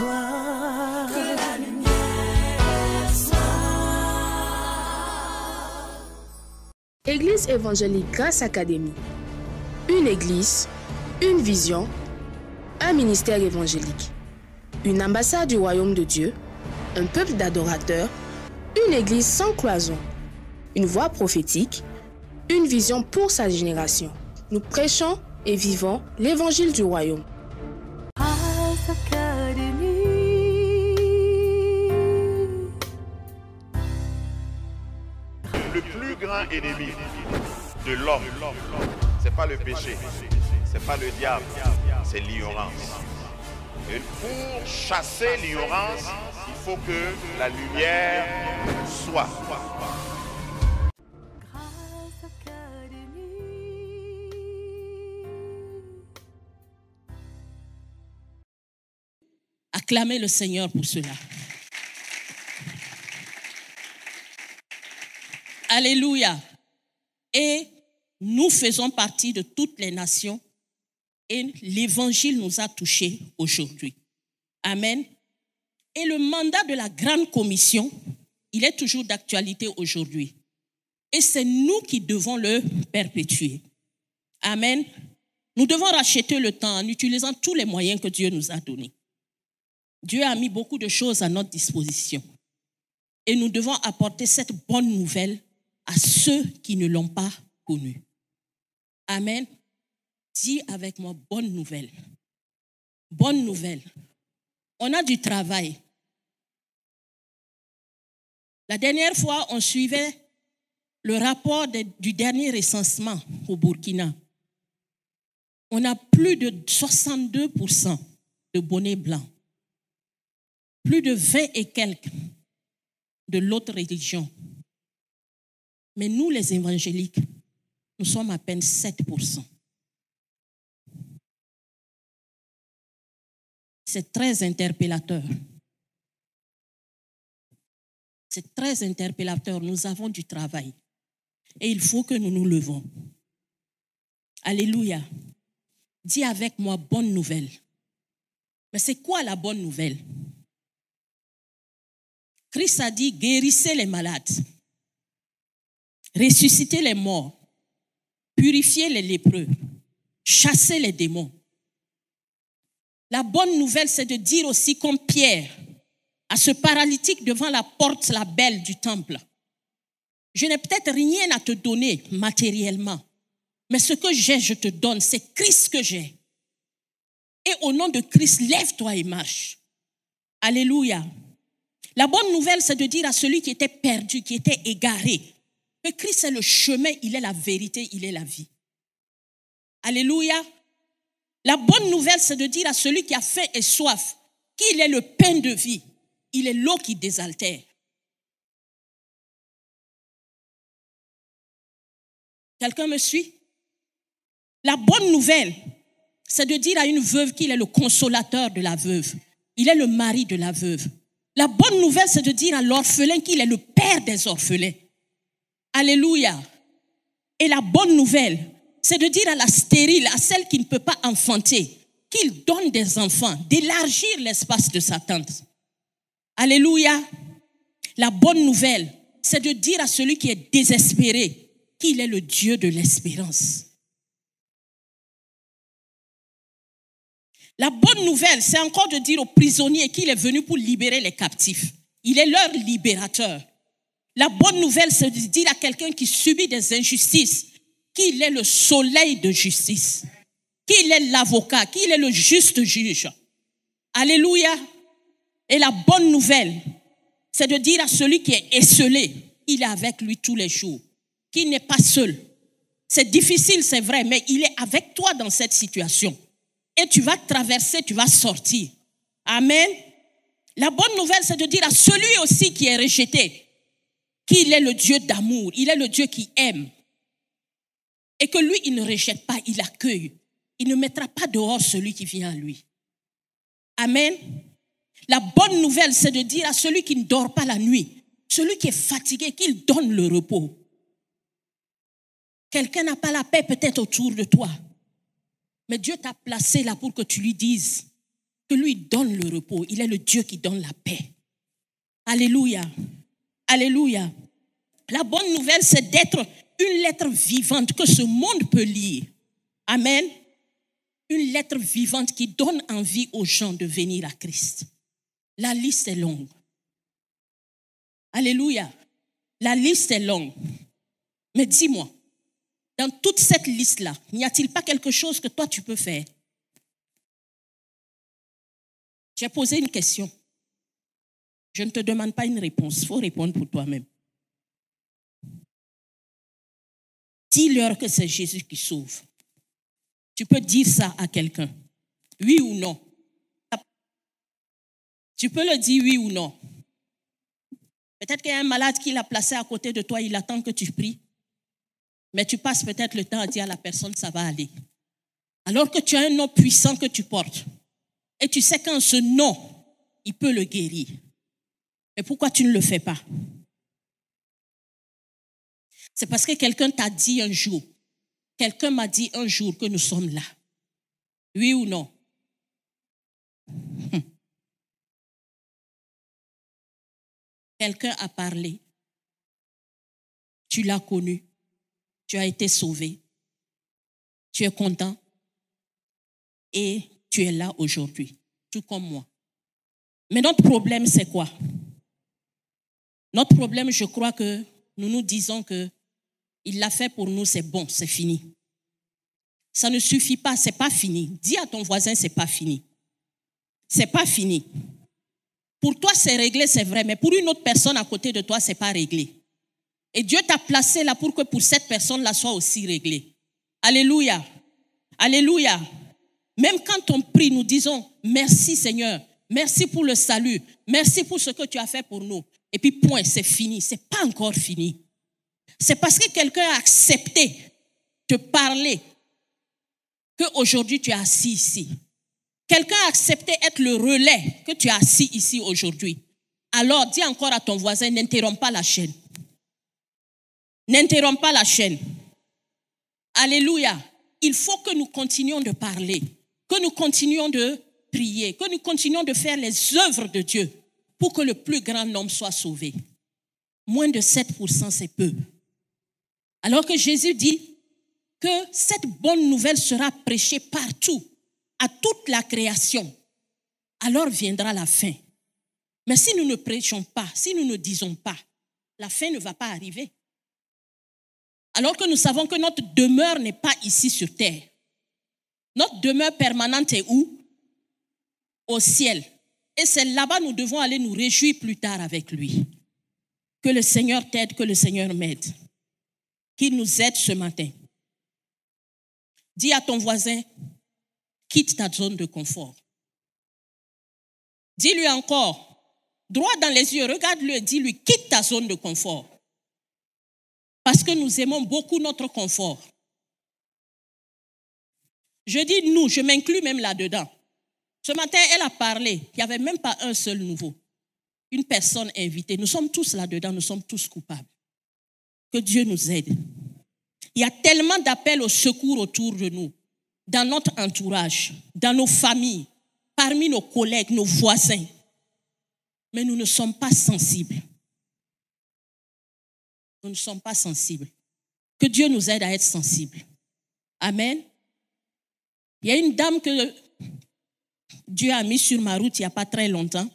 soit. Que la lumière soit. Église évangélique Grâce Académie. Une église, une vision, un ministère évangélique. Une ambassade du royaume de Dieu, un peuple d'adorateurs, une église sans cloison, une voix prophétique, une vision pour sa génération. Nous prêchons et vivons l'évangile du royaume. Grâce Académie. Le plus grand ennemi de l'homme, c'est pas le péché, c'est pas le diable, c'est l'ignorance. Et pour chasser l'ignorance, il faut que la lumière soit. Grâce Académie. Acclamez le Seigneur pour cela. Alléluia. Et nous faisons partie de toutes les nations et l'évangile nous a touchés aujourd'hui. Amen. Et le mandat de la grande commission, il est toujours d'actualité aujourd'hui. Et c'est nous qui devons le perpétuer. Amen. Nous devons racheter le temps en utilisant tous les moyens que Dieu nous a donnés. Dieu a mis beaucoup de choses à notre disposition. Et nous devons apporter cette bonne nouvelle à ceux qui ne l'ont pas connue. Amen. Dis avec moi, bonne nouvelle. Bonne nouvelle. On a du travail. La dernière fois, on suivait le rapport du dernier recensement au Burkina. On a plus de 62% de bonnets blancs. Plus de 20 et quelques de l'autre religion. Mais nous, les évangéliques, nous sommes à peine 7%. C'est très interpellateur. C'est très interpellateur. Nous avons du travail. Et il faut que nous nous levons. Alléluia. Dis avec moi, bonne nouvelle. Mais c'est quoi la bonne nouvelle? Christ a dit, guérissez les malades, ressuscitez les morts, purifiez les lépreux, chassez les démons. La bonne nouvelle, c'est de dire aussi comme Pierre, à ce paralytique devant la porte, la belle du temple, je n'ai peut-être rien à te donner matériellement, mais ce que j'ai, je te donne, c'est Christ que j'ai. Et au nom de Christ, lève-toi et marche. Alléluia. La bonne nouvelle, c'est de dire à celui qui était perdu, qui était égaré, que Christ est le chemin, il est la vérité, il est la vie. Alléluia. La bonne nouvelle, c'est de dire à celui qui a faim et soif qu'il est le pain de vie, il est l'eau qui désaltère. Quelqu'un me suit? La bonne nouvelle, c'est de dire à une veuve qu'il est le consolateur de la veuve, il est le mari de la veuve. La bonne nouvelle, c'est de dire à l'orphelin qu'il est le père des orphelins. Alléluia. Et la bonne nouvelle, c'est de dire à la stérile, à celle qui ne peut pas enfanter, qu'il donne des enfants, d'élargir l'espace de sa tente. Alléluia. La bonne nouvelle, c'est de dire à celui qui est désespéré qu'il est le Dieu de l'espérance. La bonne nouvelle, c'est encore de dire aux prisonniers qu'il est venu pour libérer les captifs. Il est leur libérateur. La bonne nouvelle, c'est de dire à quelqu'un qui subit des injustices qu'il est le soleil de justice, qu'il est l'avocat, qu'il est le juste juge. Alléluia. Et la bonne nouvelle, c'est de dire à celui qui est esseulé qu'il est avec lui tous les jours, qu'il n'est pas seul. C'est difficile, c'est vrai, mais il est avec toi dans cette situation. Et tu vas traverser, tu vas sortir. Amen. La bonne nouvelle, c'est de dire à celui aussi qui est rejeté qu'il est le Dieu d'amour, il est le Dieu qui aime. Et que lui, il ne rejette pas, il accueille. Il ne mettra pas dehors celui qui vient à lui. Amen. La bonne nouvelle, c'est de dire à celui qui ne dort pas la nuit, celui qui est fatigué, qu'il donne le repos. Quelqu'un n'a pas la paix peut-être autour de toi. Mais Dieu t'a placé là pour que tu lui dises, que lui donne le repos. Il est le Dieu qui donne la paix. Alléluia. Alléluia. La bonne nouvelle, c'est d'être une lettre vivante que ce monde peut lire. Amen. Une lettre vivante qui donne envie aux gens de venir à Christ. La liste est longue. Alléluia. La liste est longue. Mais dis-moi, dans toute cette liste-là, n'y a-t-il pas quelque chose que toi tu peux faire? J'ai posé une question. Je ne te demande pas une réponse. Il faut répondre pour toi-même. Dis-leur que c'est Jésus qui sauve. Tu peux dire ça à quelqu'un. Oui ou non? Tu peux le dire oui ou non. Peut-être qu'il y a un malade qui l'a placé à côté de toi, il attend que tu pries. Mais tu passes peut-être le temps à dire à la personne, ça va aller. Alors que tu as un nom puissant que tu portes. Et tu sais qu'en ce nom, il peut le guérir. Mais pourquoi tu ne le fais pas? C'est parce que quelqu'un t'a dit un jour, quelqu'un m'a dit un jour que nous sommes là. Oui ou non? Quelqu'un a parlé. Tu l'as connu. Tu as été sauvé. Tu es content. Et tu es là aujourd'hui, tout comme moi. Mais notre problème, c'est quoi? Notre problème, je crois que nous nous disons que il l'a fait pour nous, c'est bon, c'est fini. Ça ne suffit pas, c'est pas fini. Dis à ton voisin, c'est pas fini. C'est pas fini. Pour toi, c'est réglé, c'est vrai, mais pour une autre personne à côté de toi, c'est pas réglé. Et Dieu t'a placé là pour que pour cette personne-là soit aussi réglé. Alléluia. Alléluia. Même quand on prie, nous disons merci Seigneur, merci pour le salut, merci pour ce que tu as fait pour nous. Et puis point, c'est fini. C'est pas encore fini. C'est parce que quelqu'un a accepté de parler qu'aujourd'hui tu es assis ici. Quelqu'un a accepté être le relais que tu es assis ici aujourd'hui. Alors dis encore à ton voisin, n'interromps pas la chaîne. N'interromps pas la chaîne. Alléluia. Il faut que nous continuions de parler, que nous continuions de prier, que nous continuions de faire les œuvres de Dieu pour que le plus grand nombre soit sauvé. Moins de 7%, c'est peu. Alors que Jésus dit que cette bonne nouvelle sera prêchée partout, à toute la création, alors viendra la fin. Mais si nous ne prêchons pas, si nous ne disons pas, la fin ne va pas arriver. Alors que nous savons que notre demeure n'est pas ici sur terre. Notre demeure permanente est où? Au ciel. Et c'est là-bas que nous devons aller nous réjouir plus tard avec lui. Que le Seigneur t'aide, que le Seigneur m'aide. Qu'il nous aide ce matin. Dis à ton voisin, quitte ta zone de confort. Dis-lui encore, droit dans les yeux, regarde-le et dis-lui, quitte ta zone de confort. Parce que nous aimons beaucoup notre confort. Je dis nous, je m'inclus même là-dedans. Ce matin, elle a parlé, il n'y avait même pas un seul nouveau. Une personne invitée. Nous sommes tous là-dedans, nous sommes tous coupables. Que Dieu nous aide. Il y a tellement d'appels au secours autour de nous, dans notre entourage, dans nos familles, parmi nos collègues, nos voisins. Mais nous ne sommes pas sensibles. Nous ne sommes pas sensibles. Que Dieu nous aide à être sensibles. Amen. Il y a une dame que Dieu a mise sur ma route il n'y a pas très longtemps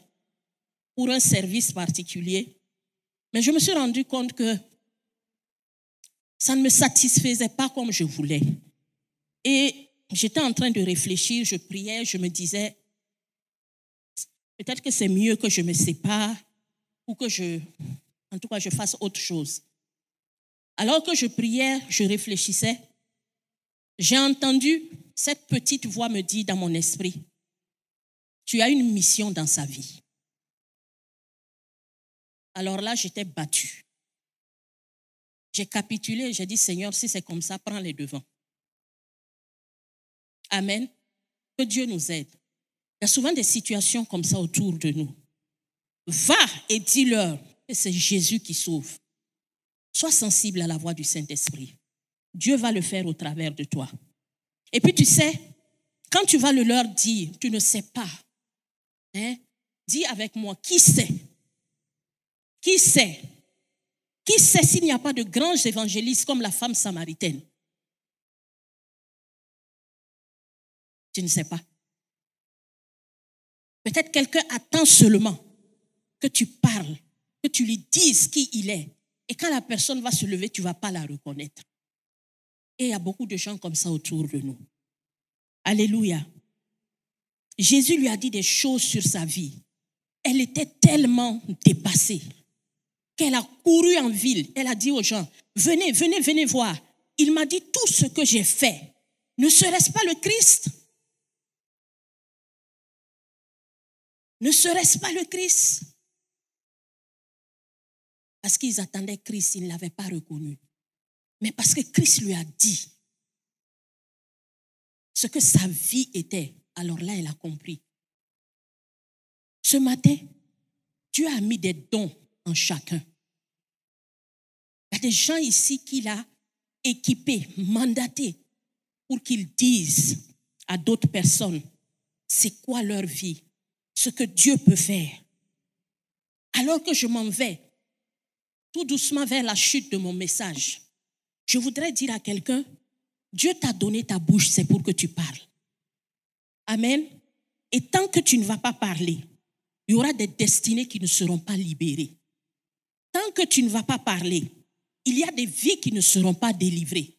pour un service particulier. Mais je me suis rendu compte que ça ne me satisfaisait pas comme je voulais. Et j'étais en train de réfléchir, je priais, je me disais, peut-être que c'est mieux que je me sépare ou que je fasse autre chose. Alors que je priais, je réfléchissais, j'ai entendu cette petite voix me dire dans mon esprit, tu as une mission dans sa vie. Alors là, j'étais battue. J'ai capitulé, j'ai dit, Seigneur, si c'est comme ça, prends les devants. Amen. Que Dieu nous aide. Il y a souvent des situations comme ça autour de nous. Va et dis-leur que c'est Jésus qui sauve. Sois sensible à la voix du Saint-Esprit. Dieu va le faire au travers de toi. Et puis tu sais, quand tu vas le leur dire, tu ne sais pas Hein? Dis avec moi, qui sait? Qui sait? Qui sait s'il n'y a pas de grands évangélistes comme la femme samaritaine? Tu ne sais pas. Peut-être quelqu'un attend seulement que tu parles, que tu lui dises qui il est. Et quand la personne va se lever, tu ne vas pas la reconnaître. Et il y a beaucoup de gens comme ça autour de nous. Alléluia. Jésus lui a dit des choses sur sa vie. Elle était tellement dépassée qu'elle a couru en ville. Elle a dit aux gens, venez, venez, venez voir. Il m'a dit tout ce que j'ai fait. Ne serait-ce pas le Christ? Ne serait-ce pas le Christ? Parce qu'ils attendaient Christ, ils ne l'avaient pas reconnu. Mais parce que Christ lui a dit ce que sa vie était, alors là, elle a compris. Ce matin, Dieu a mis des dons en chacun. Il y a des gens ici qu'il a équipés, mandatés, pour qu'ils disent à d'autres personnes c'est quoi leur vie, ce que Dieu peut faire. Alors que je m'en vais tout doucement vers la chute de mon message, je voudrais dire à quelqu'un, Dieu t'a donné ta bouche, c'est pour que tu parles. Amen. Et tant que tu ne vas pas parler, il y aura des destinées qui ne seront pas libérées. Tant que tu ne vas pas parler, il y a des vies qui ne seront pas délivrées.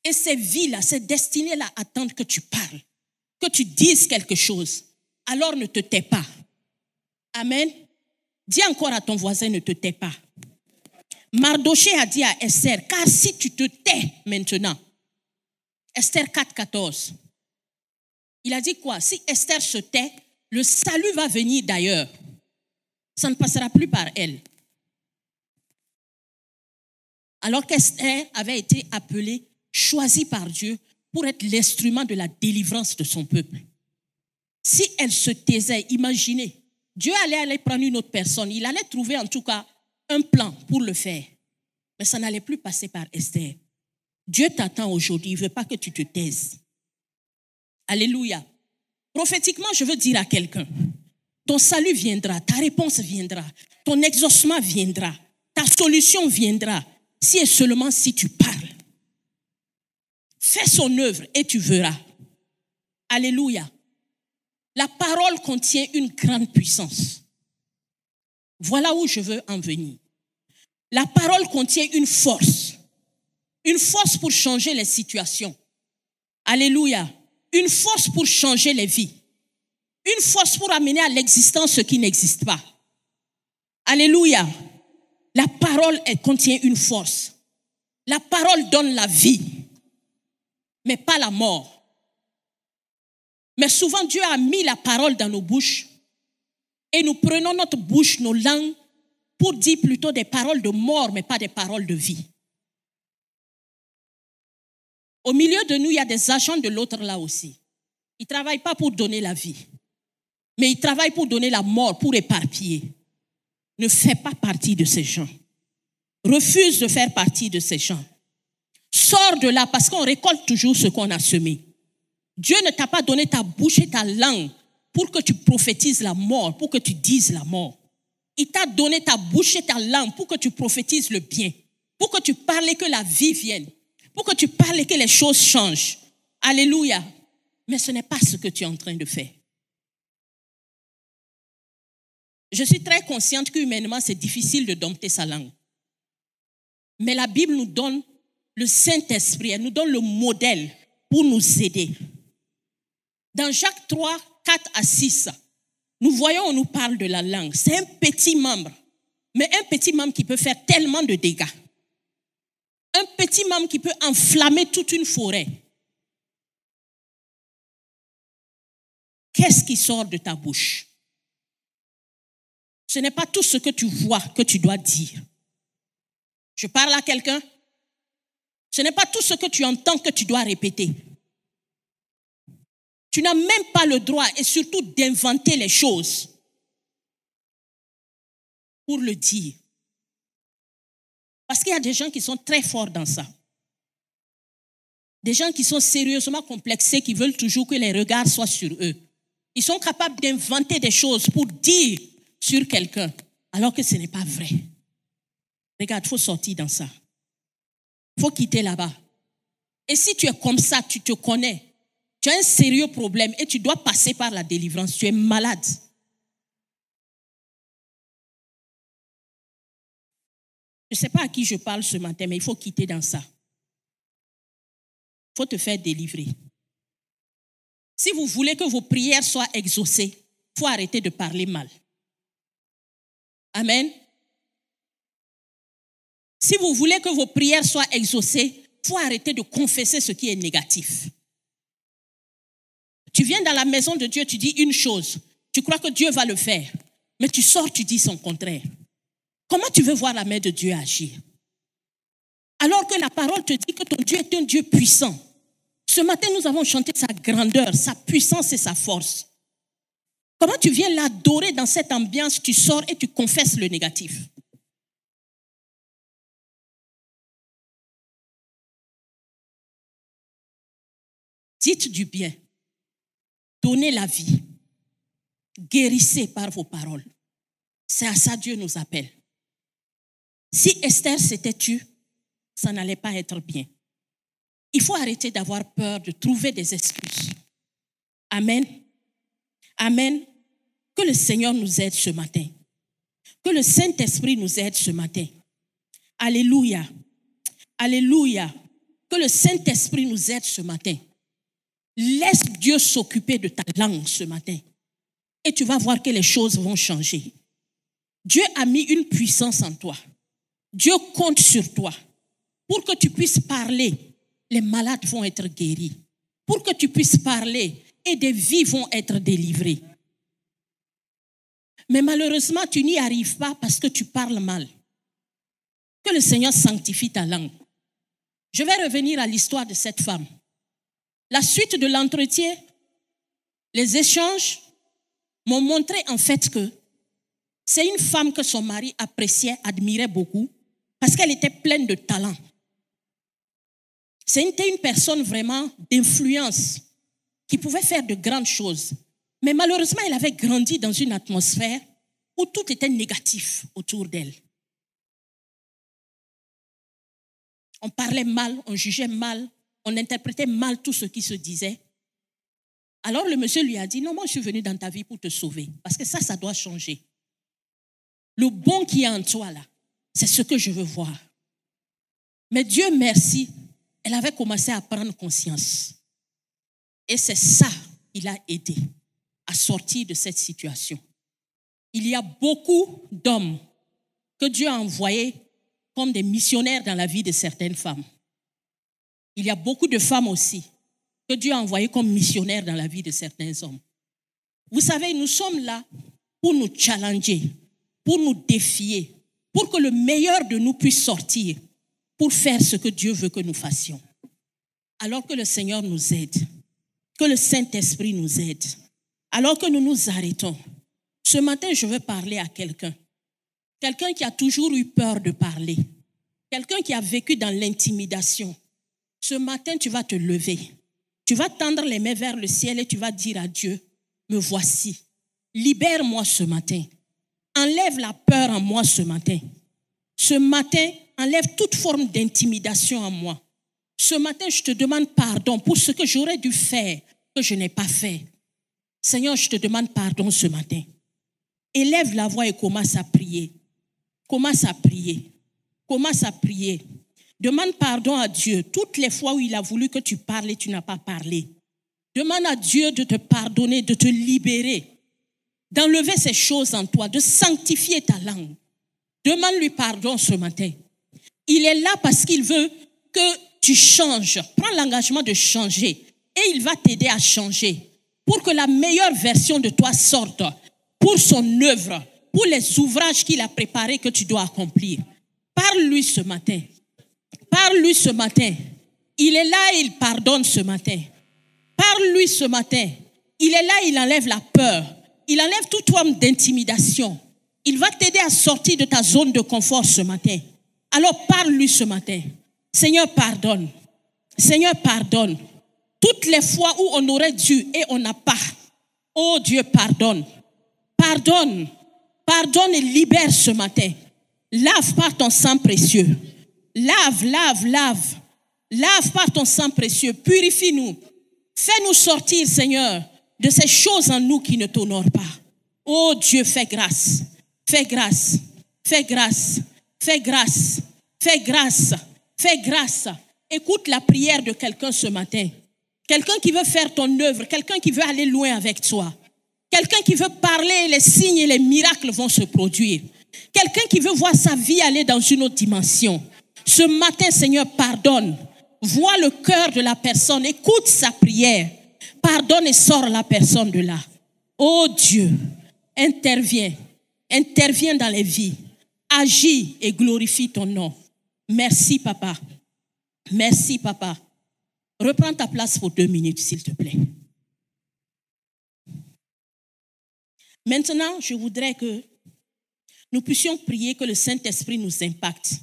Et ces vies-là, ces destinées-là attendent que tu parles, que tu dises quelque chose. Alors ne te tais pas. Amen. Dis encore à ton voisin, ne te tais pas. Mardoché a dit à Esther, car si tu te tais maintenant, Esther 4,14, il a dit quoi? Si Esther se tait, le salut va venir d'ailleurs. Ça ne passera plus par elle. Alors qu'Esther avait été appelée, choisie par Dieu pour être l'instrument de la délivrance de son peuple. Si elle se taisait, imaginez, Dieu allait aller prendre une autre personne. Il allait trouver en tout cas un plan pour le faire. Mais ça n'allait plus passer par Esther. Dieu t'attend aujourd'hui. Il ne veut pas que tu te taises. Alléluia. Prophétiquement, je veux dire à quelqu'un, ton salut viendra, ta réponse viendra, ton exaucement viendra, ta solution viendra, si et seulement si tu parles. Fais son œuvre et tu verras. Alléluia. La parole contient une grande puissance. Voilà où je veux en venir. La parole contient une force pour changer les situations. Alléluia. Une force pour changer les vies. Une force pour amener à l'existence ce qui n'existe pas. Alléluia. La parole, elle contient une force. La parole donne la vie, mais pas la mort. Mais souvent, Dieu a mis la parole dans nos bouches et nous prenons notre bouche, nos langues, pour dire plutôt des paroles de mort, mais pas des paroles de vie. Au milieu de nous, il y a des agents de l'autre là aussi. Ils ne travaillent pas pour donner la vie, mais ils travaillent pour donner la mort, pour éparpiller. Ne fais pas partie de ces gens. Refuse de faire partie de ces gens. Sors de là parce qu'on récolte toujours ce qu'on a semé. Dieu ne t'a pas donné ta bouche et ta langue pour que tu prophétises la mort, pour que tu dises la mort. Il t'a donné ta bouche et ta langue pour que tu prophétises le bien, pour que tu parles et que la vie vienne, pour que tu parles et que les choses changent. Alléluia. Mais ce n'est pas ce que tu es en train de faire. Je suis très consciente qu'humainement, c'est difficile de dompter sa langue. Mais la Bible nous donne le Saint-Esprit, elle nous donne le modèle pour nous aider. Dans Jacques 3, 4 à 6, nous voyons, on nous parle de la langue. C'est un petit membre, mais un petit membre qui peut faire tellement de dégâts. Un petit membre qui peut enflammer toute une forêt. Qu'est-ce qui sort de ta bouche? Ce n'est pas tout ce que tu vois que tu dois dire. Je parle à quelqu'un. Ce n'est pas tout ce que tu entends que tu dois répéter. Tu n'as même pas le droit et surtout d'inventer les choses pour le dire. Parce qu'il y a des gens qui sont très forts dans ça. Des gens qui sont sérieusement complexés, qui veulent toujours que les regards soient sur eux. Ils sont capables d'inventer des choses pour dire sur quelqu'un, alors que ce n'est pas vrai. Regarde, il faut sortir dans ça. Il faut quitter là-bas. Et si tu es comme ça, tu te connais, tu as un sérieux problème et tu dois passer par la délivrance, tu es malade. Je ne sais pas à qui je parle ce matin, mais il faut quitter dans ça. Il faut te faire délivrer. Si vous voulez que vos prières soient exaucées, il faut arrêter de parler mal. Amen. Si vous voulez que vos prières soient exaucées, il faut arrêter de confesser ce qui est négatif. Tu viens dans la maison de Dieu, tu dis une chose, tu crois que Dieu va le faire, mais tu sors, tu dis son contraire. Comment tu veux voir la main de Dieu agir? Alors que la parole te dit que ton Dieu est un Dieu puissant. Ce matin, nous avons chanté sa grandeur, sa puissance et sa force. Comment tu viens l'adorer dans cette ambiance, tu sors et tu confesses le négatif? Dites du bien, donnez la vie, guérissez par vos paroles. C'est à ça Dieu nous appelle. Si Esther s'était tue, ça n'allait pas être bien. Il faut arrêter d'avoir peur, de trouver des excuses. Amen. Amen. Que le Seigneur nous aide ce matin. Que le Saint-Esprit nous aide ce matin. Alléluia. Alléluia. Que le Saint-Esprit nous aide ce matin. Laisse Dieu s'occuper de ta langue ce matin. Et tu vas voir que les choses vont changer. Dieu a mis une puissance en toi. Dieu compte sur toi. Pour que tu puisses parler, les malades vont être guéris. Pour que tu puisses parler, et des vies vont être délivrées. Mais malheureusement, tu n'y arrives pas parce que tu parles mal. Que le Seigneur sanctifie ta langue. Je vais revenir à l'histoire de cette femme. La suite de l'entretien, les échanges m'ont montré en fait que c'est une femme que son mari appréciait, admirait beaucoup, parce qu'elle était pleine de talent. C'était une personne vraiment d'influence qui pouvait faire de grandes choses. Mais malheureusement, elle avait grandi dans une atmosphère où tout était négatif autour d'elle. On parlait mal, on jugeait mal, on interprétait mal tout ce qui se disait. Alors le monsieur lui a dit, non, moi je suis venu dans ta vie pour te sauver, parce que ça doit changer. Le bon qui est en toi là, c'est ce que je veux voir. Mais Dieu merci, elle avait commencé à prendre conscience. Et c'est ça qui l'a aidé à sortir de cette situation. Il y a beaucoup d'hommes que Dieu a envoyés comme des missionnaires dans la vie de certaines femmes. Il y a beaucoup de femmes aussi que Dieu a envoyées comme missionnaires dans la vie de certains hommes. Vous savez, nous sommes là pour nous challenger, pour nous défier, pour que le meilleur de nous puisse sortir, pour faire ce que Dieu veut que nous fassions. Alors que le Seigneur nous aide, que le Saint-Esprit nous aide, alors que nous nous arrêtons. Ce matin, je veux parler à quelqu'un. Quelqu'un qui a toujours eu peur de parler. Quelqu'un qui a vécu dans l'intimidation. Ce matin, tu vas te lever. Tu vas tendre les mains vers le ciel et tu vas dire à Dieu, me voici. Libère-moi ce matin. Enlève la peur en moi ce matin. Ce matin, enlève toute forme d'intimidation en moi. Ce matin, je te demande pardon pour ce que j'aurais dû faire, que je n'ai pas fait. Seigneur, je te demande pardon ce matin. Élève la voix et commence à prier. Commence à prier. Commence à prier. Demande pardon à Dieu toutes les fois où il a voulu que tu parles et tu n'as pas parlé. Demande à Dieu de te pardonner, de te libérer, d'enlever ces choses en toi, de sanctifier ta langue. Demande-lui pardon ce matin. Il est là parce qu'il veut que tu changes. Prends l'engagement de changer et il va t'aider à changer pour que la meilleure version de toi sorte pour son œuvre, pour les ouvrages qu'il a préparés que tu dois accomplir. Parle-lui ce matin. Parle-lui ce matin. Il est là et il pardonne ce matin. Parle-lui ce matin. Il est là, il enlève la peur. Il enlève toute forme d'intimidation. Il va t'aider à sortir de ta zone de confort ce matin. Alors parle-lui ce matin. Seigneur, pardonne. Seigneur, pardonne. Toutes les fois où on aurait dû et on n'a pas. Oh Dieu, pardonne. Pardonne. Pardonne et libère ce matin. Lave par ton sang précieux. Lave, lave, lave. Lave par ton sang précieux. Purifie-nous. Fais-nous sortir, Seigneur, de ces choses en nous qui ne t'honorent pas. Oh Dieu, fais grâce. Fais grâce. Fais grâce. Fais grâce. Fais grâce. Fais grâce. Écoute la prière de quelqu'un ce matin. Quelqu'un qui veut faire ton œuvre. Quelqu'un qui veut aller loin avec toi. Quelqu'un qui veut parler, les signes et les miracles vont se produire. Quelqu'un qui veut voir sa vie aller dans une autre dimension. Ce matin, Seigneur, pardonne. Vois le cœur de la personne. Écoute sa prière. Pardonne et sors la personne de là. Oh Dieu, interviens. Interviens dans les vies. Agis et glorifie ton nom. Merci, Papa. Merci, Papa. Reprends ta place pour 2 minutes, s'il te plaît. Maintenant, je voudrais que nous puissions prier que le Saint-Esprit nous impacte.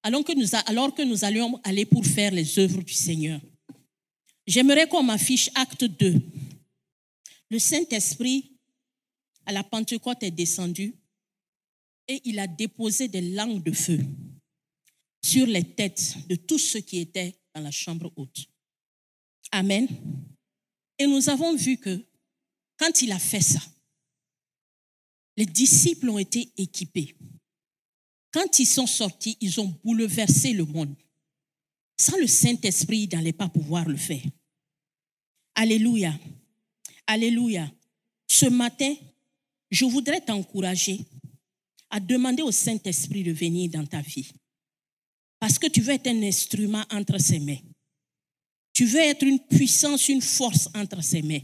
Alors que nous allions aller pour faire les œuvres du Seigneur. J'aimerais qu'on m'affiche Acte 2. Le Saint-Esprit, à la Pentecôte, est descendu et il a déposé des langues de feu sur les têtes de tous ceux qui étaient dans la chambre haute. Amen. Et nous avons vu que quand il a fait ça, les disciples ont été équipés. Quand ils sont sortis, ils ont bouleversé le monde. Sans le Saint-Esprit, ils n'allaient pas pouvoir le faire. Alléluia. Alléluia. Ce matin, je voudrais t'encourager à demander au Saint-Esprit de venir dans ta vie. Parce que tu veux être un instrument entre ses mains. Tu veux être une puissance, une force entre ses mains.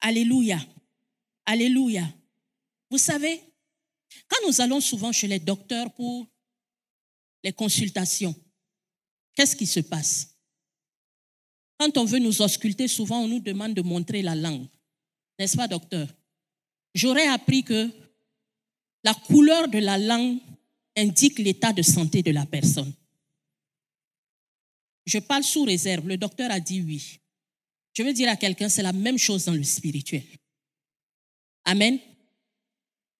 Alléluia. Alléluia. Vous savez, quand nous allons souvent chez les docteurs pour les consultations, qu'est-ce qui se passe? Quand on veut nous ausculter, souvent on nous demande de montrer la langue. N'est-ce pas, docteur? J'aurais appris que la couleur de la langue indique l'état de santé de la personne. Je parle sous réserve. Le docteur a dit oui. Je veux dire à quelqu'un, c'est la même chose dans le spirituel. Amen.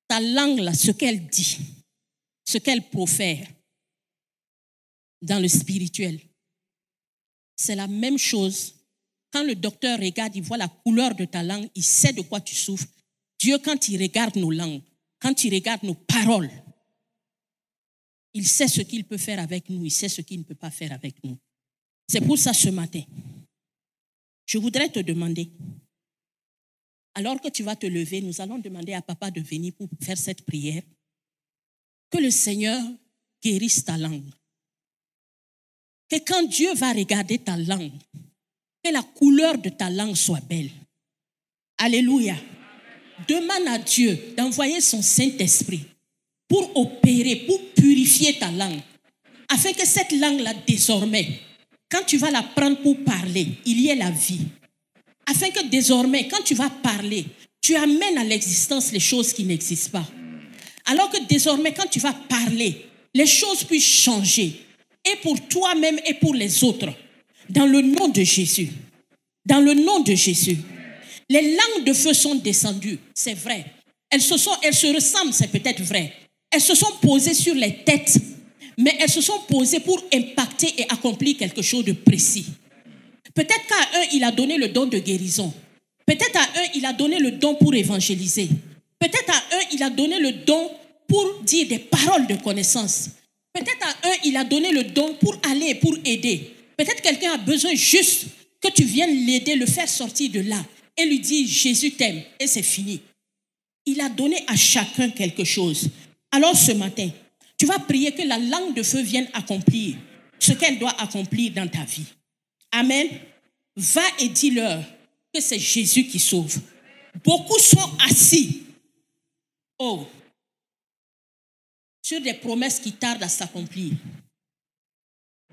Ta langue, là, ce qu'elle dit, ce qu'elle profère dans le spirituel, c'est la même chose. Quand le docteur regarde, il voit la couleur de ta langue, il sait de quoi tu souffres. Dieu, quand il regarde nos langues, quand il regarde nos paroles, il sait ce qu'il peut faire avec nous, il sait ce qu'il ne peut pas faire avec nous. C'est pour ça ce matin, je voudrais te demander, alors que tu vas te lever, nous allons demander à Papa de venir pour faire cette prière, que le Seigneur guérisse ta langue. Que quand Dieu va regarder ta langue, que la couleur de ta langue soit belle. Alléluia. Demande à Dieu d'envoyer son Saint-Esprit pour opérer, pour purifier ta langue, afin que cette langue-là, désormais, quand tu vas la prendre pour parler, il y ait la vie. Afin que désormais, quand tu vas parler, tu amènes à l'existence les choses qui n'existent pas. Alors que désormais, quand tu vas parler, les choses puissent changer. Et pour toi-même et pour les autres. Dans le nom de Jésus. Dans le nom de Jésus. Les langues de feu sont descendues, c'est vrai. Elles se ressemblent, c'est peut-être vrai. Elles se sont posées sur les têtes, mais elles se sont posées pour impacter et accomplir quelque chose de précis. Peut-être qu'à un, il a donné le don de guérison. Peut-être à un, il a donné le don pour évangéliser. Peut-être à un, il a donné le don pour dire des paroles de connaissance. Peut-être à un, il a donné le don pour aller, pour aider. Peut-être quelqu'un a besoin juste que tu viennes l'aider, le faire sortir de là et lui dire « Jésus t'aime » et c'est fini. Il a donné à chacun quelque chose. Alors ce matin, tu vas prier que la langue de feu vienne accomplir ce qu'elle doit accomplir dans ta vie. Amen. Va et dis-leur que c'est Jésus qui sauve. Beaucoup sont assis. Oh, sur des promesses qui tardent à s'accomplir.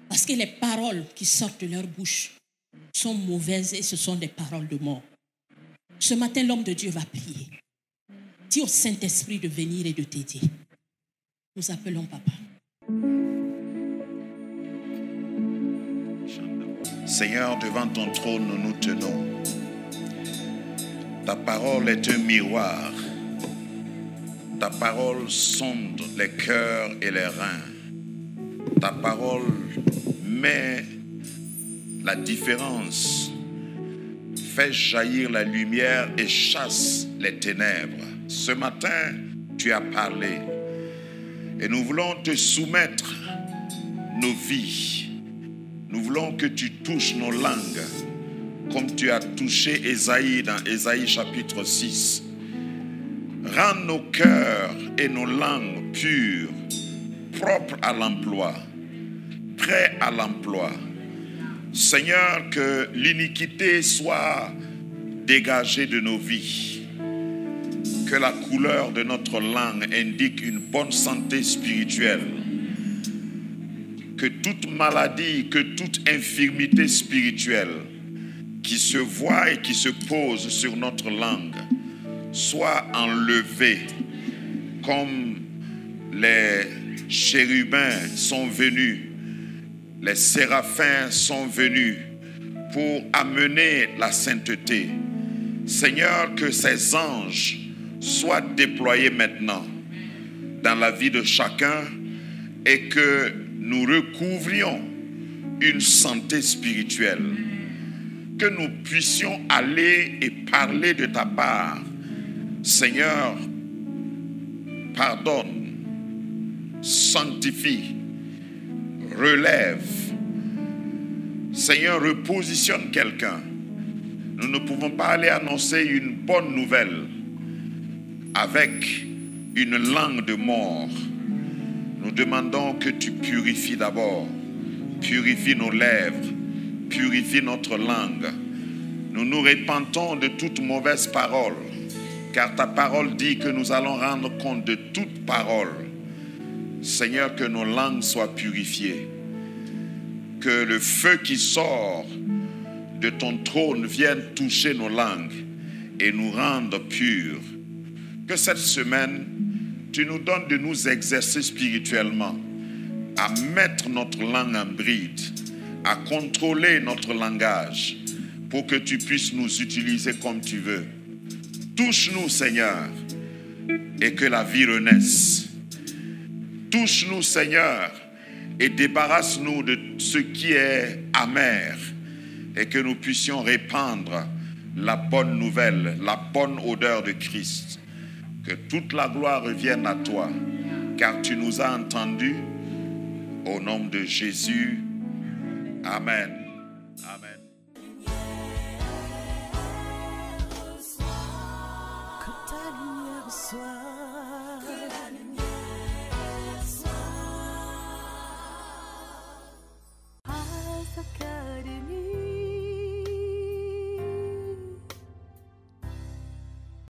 Parce que les paroles qui sortent de leur bouche sont mauvaises et ce sont des paroles de mort. Ce matin, l'homme de Dieu va prier. Dis au Saint-Esprit de venir et de t'aider. Nous appelons Papa. Seigneur, devant ton trône, nous nous tenons. Ta parole est un miroir. Ta parole sonde les cœurs et les reins. Ta parole met la différence, fait jaillir la lumière et chasse les ténèbres. Ce matin, tu as parlé et nous voulons te soumettre nos vies. Nous voulons que tu touches nos langues comme tu as touché Ésaïe dans Ésaïe chapitre 6. Rends nos cœurs et nos langues pures, propres à l'emploi, prêts à l'emploi. Seigneur, que l'iniquité soit dégagée de nos vies. Que la couleur de notre langue indique une bonne santé spirituelle. Que toute maladie, que toute infirmité spirituelle qui se voit et qui se pose sur notre langue soit enlevée, comme les chérubins sont venus, les séraphins sont venus pour amener la sainteté. Seigneur, que ces anges soient déployés maintenant dans la vie de chacun et que nous recouvrions une santé spirituelle. Que nous puissions aller et parler de ta part. Seigneur, pardonne, sanctifie, relève. Seigneur, repositionne quelqu'un. Nous ne pouvons pas aller annoncer une bonne nouvelle avec une langue de mort. Nous demandons que tu purifies d'abord. Purifie nos lèvres. Purifie notre langue. Nous nous repentons de toute mauvaise parole, car ta parole dit que nous allons rendre compte de toute parole. Seigneur, que nos langues soient purifiées. Que le feu qui sort de ton trône vienne toucher nos langues et nous rendre purs. Que cette semaine, tu nous donnes de nous exercer spirituellement à mettre notre langue en bride, à contrôler notre langage pour que tu puisses nous utiliser comme tu veux. Touche-nous, Seigneur, et que la vie renaisse. Touche-nous, Seigneur, et débarrasse-nous de ce qui est amer et que nous puissions répandre la bonne nouvelle, la bonne odeur de Christ. Que toute la gloire revienne à toi, car tu nous as entendus. Au nom de Jésus. Amen. Amen. Que ta lumière soit, que la lumière